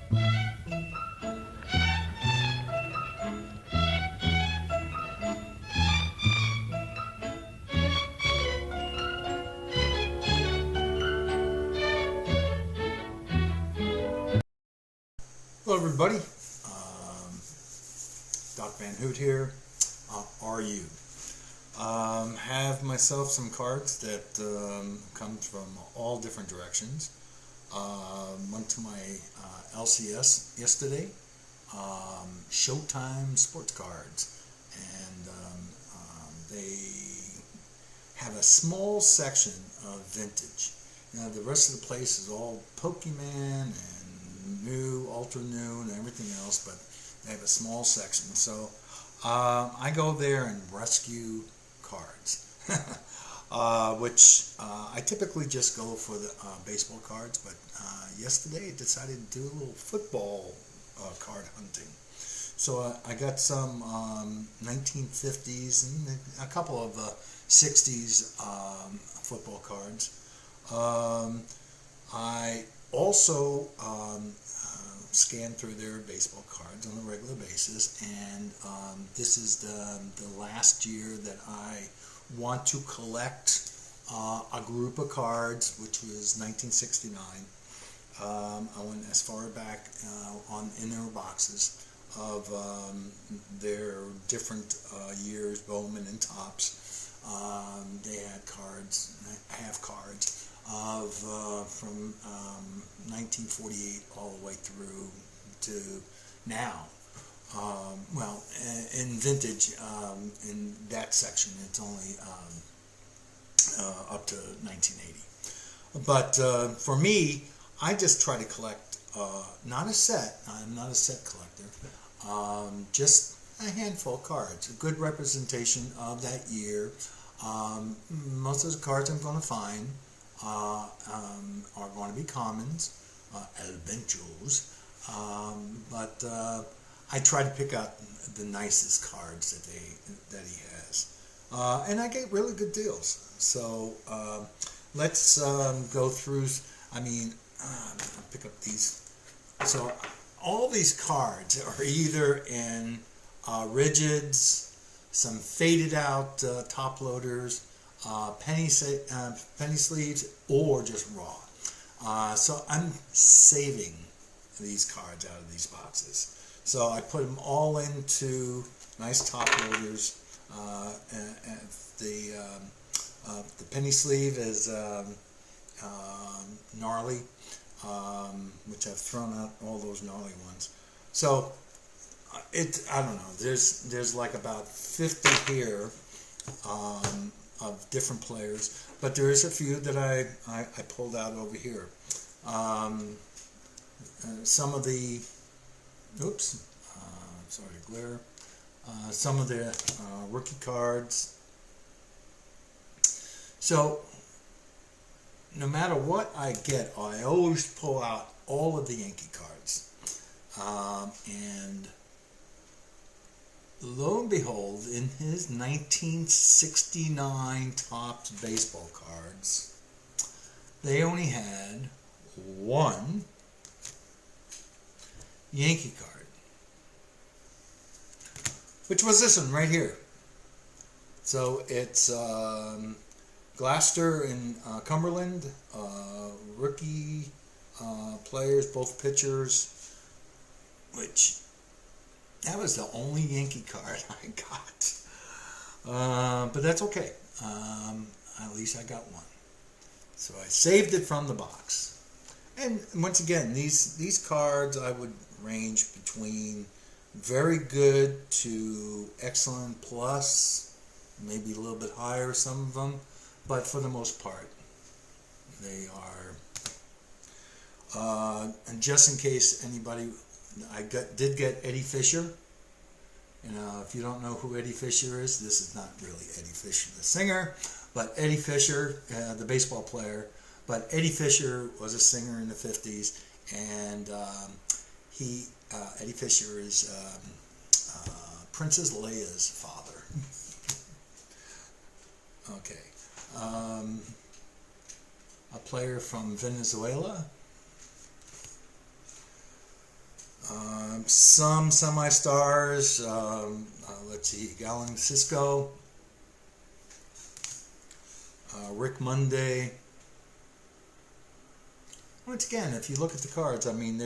Hello everybody, Doc Van Hoot here. How are you? Have myself some cards that come from all different directions. Went to my LCS yesterday, Showtime sports cards, and they have a small section of vintage. Now the rest of the place is all Pokemon and new, ultra new, and everything else, but they have a small section. So I go there and rescue cards, which I typically just go for the baseball cards, but yesterday I decided to do a little football card hunting. So I got some 1950s and a couple of 60s football cards. I also scan through their baseball cards on a regular basis, and this is the last year that I want to collect a group of cards, which was 1969. I went as far back in their boxes of their different years, Bowman and Topps. They had cards, I have cards of from 1948 all the way through to now. Well, in vintage, in that section, it's only up to 1980. But for me, I just try to collect not a set. I'm not a set collector. Just a handful of cards, a good representation of that year. Most of the cards I'm going to find are going to be commons, eventuals, but I try to pick out the nicest cards that he has, and I get really good deals. So let's go through. I mean, I'll pick up these. So all these cards are either in rigids, some faded out top loaders, penny sleeves, or just raw. So I'm saving these cards out of these boxes. So I put them all into nice top loaders. And the penny sleeve is gnarly, which I've thrown out all those gnarly ones. So I don't know. There's like about 50 here. Of different players, but there is a few that I pulled out over here. Some of the, sorry to glare, some of the rookie cards. So no matter what I get, I always pull out all of the Yankee cards, and lo and behold, in his 1969 Topps baseball cards, they only had one Yankee card, which was this one right here. So it's Glaster and Cumberland, rookie players, both pitchers, which that was the only Yankee card I got. But that's okay. At least I got one. So I saved it from the box. And once again, these cards I would range between very good to excellent plus, maybe a little bit higher, some of them. But for the most part, they are. And just in case anybody, did get Eddie Fisher. If you don't know who Eddie Fisher is, this is not really Eddie Fisher, the singer, but Eddie Fisher, the baseball player. But Eddie Fisher was a singer in the 50s, and Eddie Fisher is Princess Leia's father. Okay. A player from Venezuela. Some semi-stars. Let's see, Galen Cisco, Rick Monday. Once again, if you look at the cards, I mean,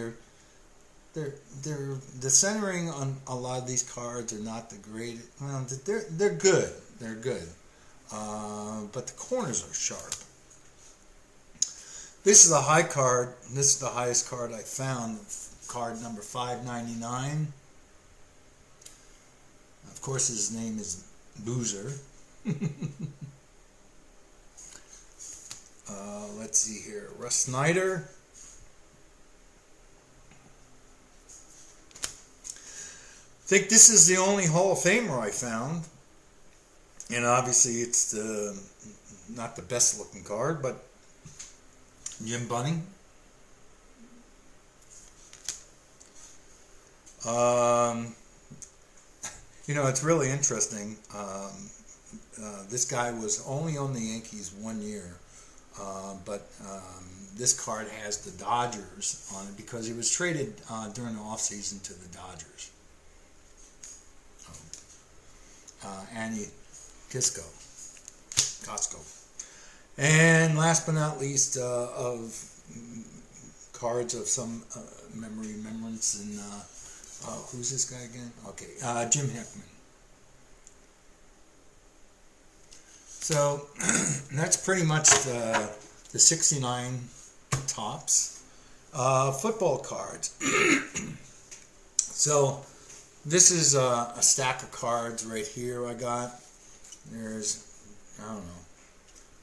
the centering on a lot of these cards are not the greatest. Well, they're good. They're good, but the corners are sharp. This is a high card. This is the highest card I found. Card number 599. Of course, his name is Boozer. Let's see here. Russ Snyder. I think this is the only Hall of Famer I found. And obviously it's not the best looking card, but Jim Bunning. You know, it's really interesting. This guy was only on the Yankees 1 year, but this card has the Dodgers on it because he was traded during the offseason to the Dodgers. Annie Kisco. And last but not least, of cards of some remembrance, and who's this guy again? Okay, Jim Hickman. So that's pretty much the 69 tops. Football cards. So this is a stack of cards right here I got. There's, I don't know,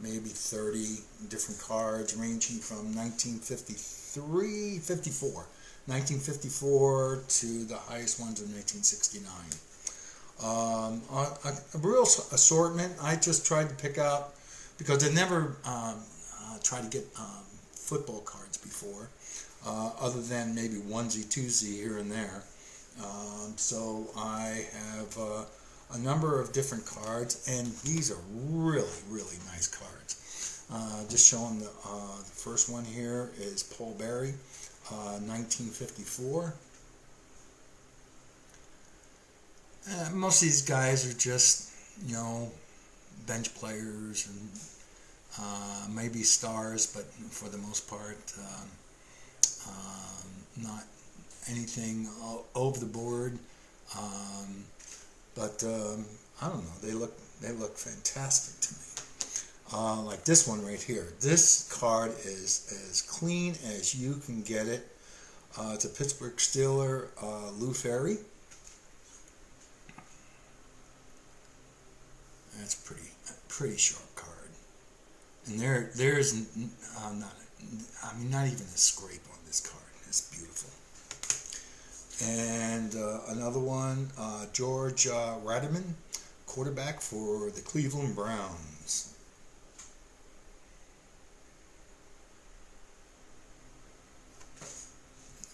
maybe 30 different cards ranging from 1954 to the highest ones of 1969. A real assortment. I just tried to pick out, because I never tried to get football cards before, other than maybe onesie, twosie here and there. So I have a number of different cards, and these are really, really nice cards. Just showing the first one here is Paul Berry, 1954. Most of these guys are just, you know, bench players and maybe stars, but for the most part, not anything over the board. But I don't know. They look fantastic to me. Like this one right here. This card is as clean as you can get it. It's a Pittsburgh Steeler, Lou Ferry. That's pretty sharp card. And there's not even a scrape on this card. It's beautiful. And another one, George Radiman, quarterback for the Cleveland Browns.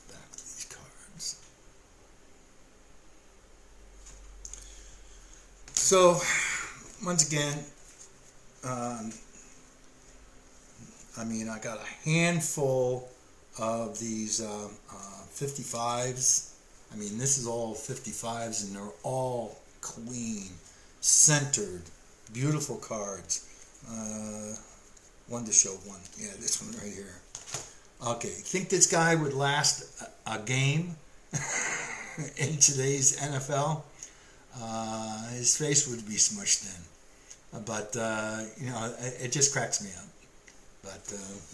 Back to these cards. So, once again, I mean, I got a handful of these 55s. I mean, this is all 55s, and they're all clean, centered, beautiful cards. One to show one. Yeah, this one right here. Okay, think this guy would last a game in today's NFL? His face would be smushed in. But, you know, it just cracks me up. But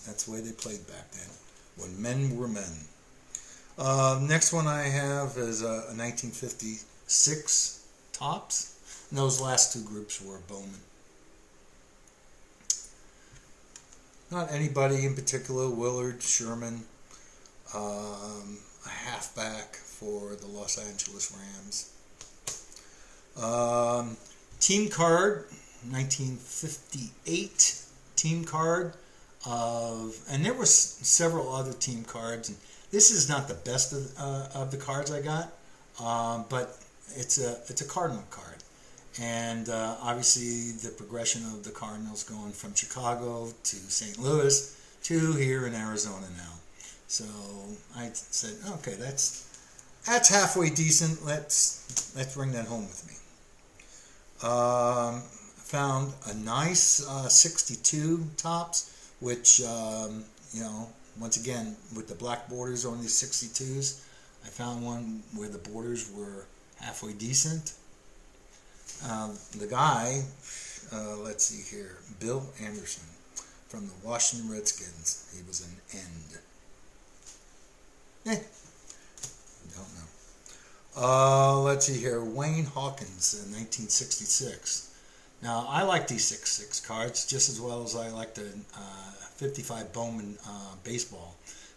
that's the way they played back then, when men were men. Next one I have is a 1956 tops. And those last two groups were Bowman. Not anybody in particular. Willard, Sherman, a halfback for the Los Angeles Rams. Team card, 1958 team card and there were several other team cards. And this is not the best of the cards I got, but it's a Cardinal card. And obviously the progression of the Cardinals going from Chicago to St. Louis to here in Arizona now. So I said, okay, that's That's halfway decent. Let's bring that home with me. Found a nice 62 tops, which you know, once again with the black borders on these 62s, I found one where the borders were halfway decent. The guy, let's see here, Bill Anderson from the Washington Redskins. He was an end. Don't know. Let's see here, Wayne Hawkins in 1966. Now, I like these 6/6 cards just as well as I like the 55 Bowman baseball,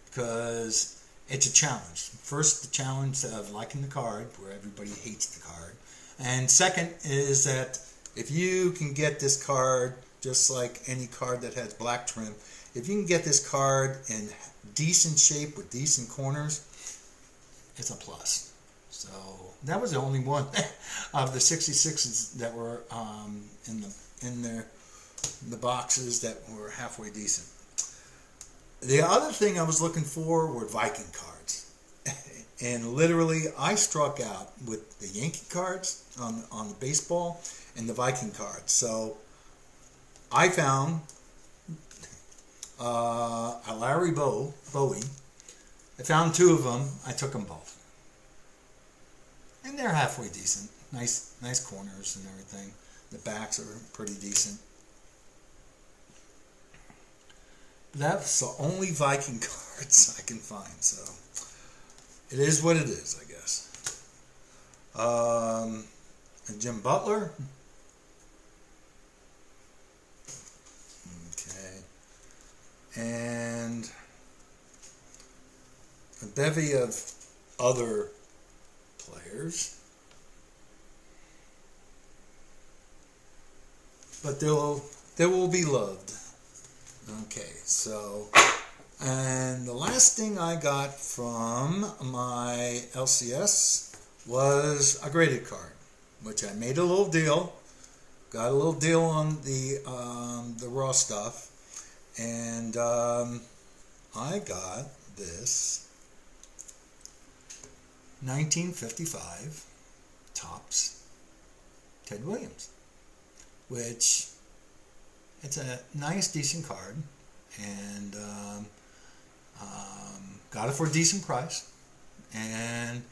because it's a challenge. First, the challenge of liking the card, where everybody hates the card. And second is that if you can get this card, just like any card that has black trim, if you can get this card in decent shape with decent corners, it's a plus. So that was the only one of the 66s that were in the boxes that were halfway decent. The other thing I was looking for were Viking cards, and literally I struck out with the Yankee cards on the baseball and the Viking cards. So I found a Larry Bowie. I found 2 of them. I took them both. And they're halfway decent. Nice corners and everything. The backs are pretty decent. That's the only Viking cards I can find, so it is what it is, I guess. And Jim Butler. Okay. And a bevy of other players, but they will be loved. Okay, so, and the last thing I got from my LCS was a graded card, which I made a little deal, got a little deal on the raw stuff, and I got this 1955 Topps Ted Williams, which it's a nice, decent card, and got it for a decent price. And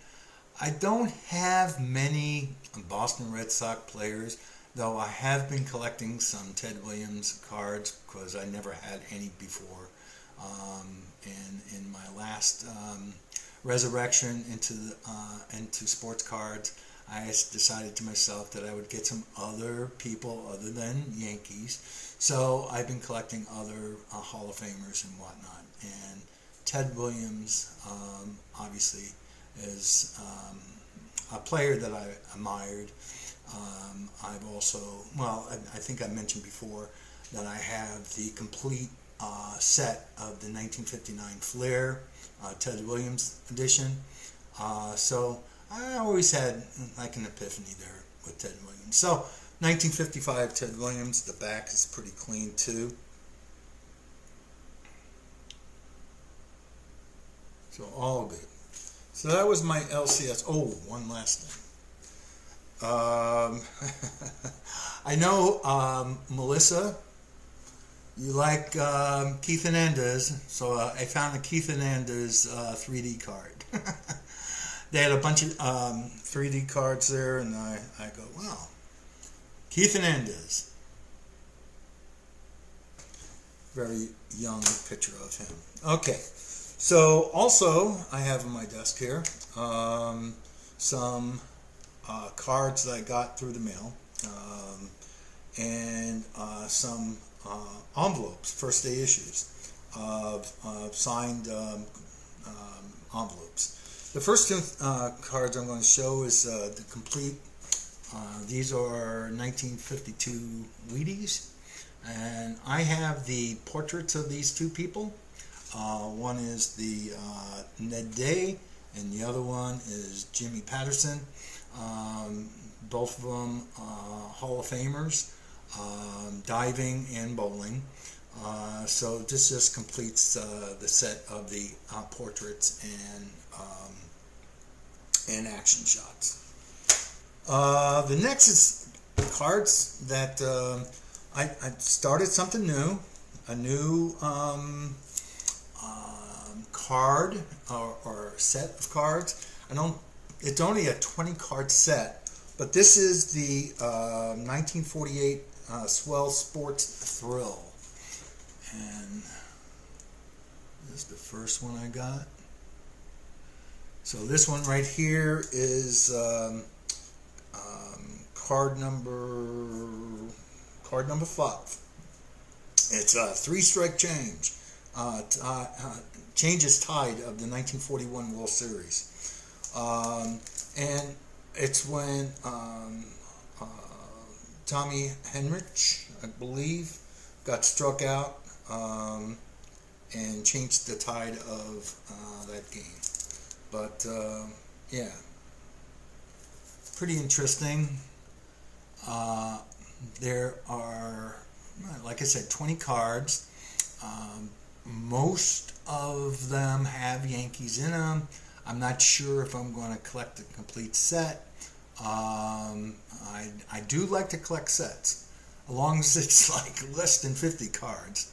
I don't have many Boston Red Sox players, though I have been collecting some Ted Williams cards because I never had any before. And in my last resurrection into sports cards, I decided to myself that I would get some other people other than Yankees. So I've been collecting other Hall of Famers and whatnot. And Ted Williams, obviously, is a player that I admired. I've also, well, I think I mentioned before that I have the complete set of the 1959 Flair Ted Williams edition. So I always had like an epiphany there with Ted Williams. So 1955 Ted Williams, the back is pretty clean too. So all good. So that was my LCS. Oh, one last thing. I know Melissa, you like Keith Hernandez, so I found the Keith Hernandez 3D card. They had a bunch of 3D cards there, and I go, wow, Keith Hernandez. Very young picture of him. Okay, so also I have on my desk here some cards that I got through the mail, and some envelopes, first day issues of signed envelopes. The first 2 cards I'm going to show is the complete. These are 1952 Wheaties, and I have the portraits of these 2 people. One is the Ned Day, and the other one is Jimmy Patterson. Both of them Hall of Famers, diving and bowling. So this just completes the set of the portraits and and action shots. The next is cards that I started something new, a new card or set of cards. It's only a 20 card set, but this is the 1948 Swell Sports Thrill, and this is the first one I got. So this one right here is card number 5. It's a 3-strike change. Changes tide of the 1941 World Series, and it's when Tommy Henrich, I believe, got struck out and changed the tide of that game. But yeah, pretty interesting. There are, like I said, 20 cards. Most of them have Yankees in them. I'm not sure if I'm going to collect the complete set. I do like to collect sets, as long as it's like less than 50 cards.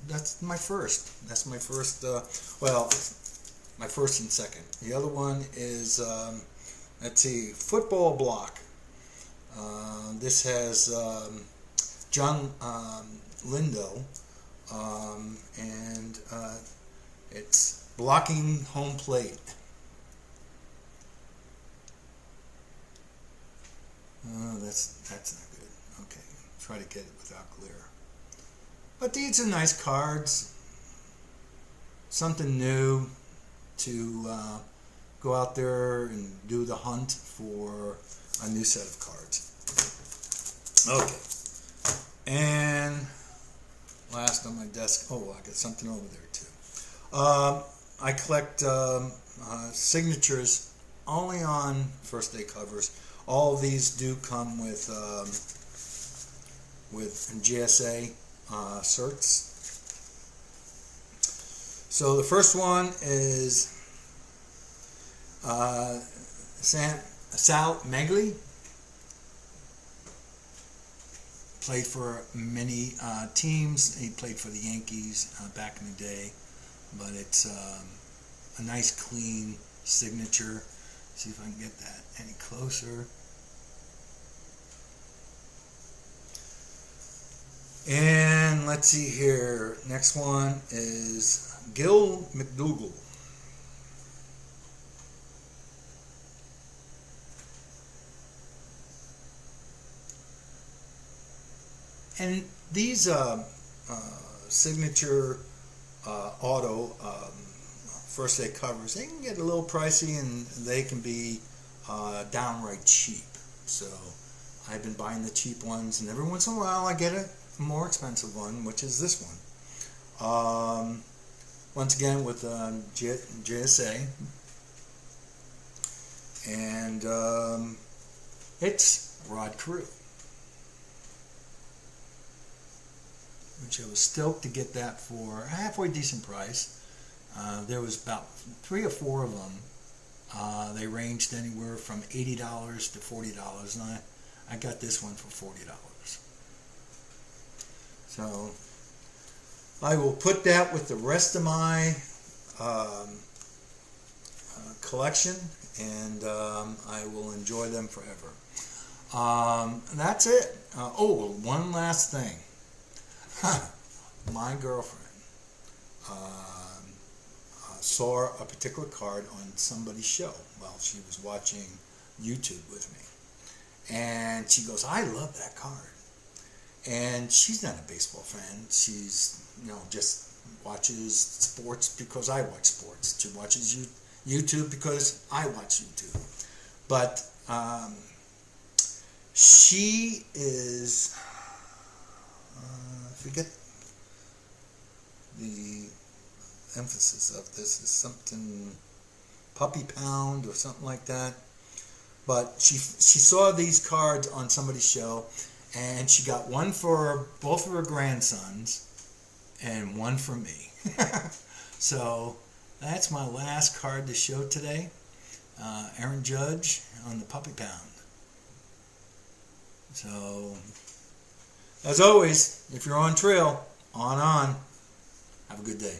That's my first. That's my first. My first and second. The other one is let's see, football block. This has John Lindo, and it's blocking home plate. That's not good. Okay, try to get it without glare. But these are nice cards. Something new to go out there and do the hunt for a new set of cards. Okay. And last on my desk, I got something over there too. I collect signatures only on first day covers. All of these do come with GSA certs. So the first one is Sal Magli. Played for many teams. He played for the Yankees back in the day, but it's a nice clean signature. See if I can get that any closer. And let's see here. Next one is Gil McDougall. And these signature auto first day covers, they can get a little pricey and they can be downright cheap. So I've been buying the cheap ones, and every once in a while I get a more expensive one, which is this one. Once again with GSA, and it's Rod Carew, which I was stoked to get that for a halfway decent price. There was about 3 or 4 of them. They ranged anywhere from $80 to $40, and I got this one for $40. So I will put that with the rest of my collection, and I will enjoy them forever. That's it. One last thing. My girlfriend saw a particular card on somebody's show while she was watching YouTube with me, and she goes, "I love that card." And she's not a baseball fan. She's, just watches sports because I watch sports. She watches YouTube because I watch YouTube. But she is, I forget the emphasis of this, is something puppy pound or something like that. But she saw these cards on somebody's show, and she got one for both of her grandsons and one for me. So that's my last card to show today. Aaron Judge on the Puppy Pound. So, as always, if you're on trail, on. Have a good day.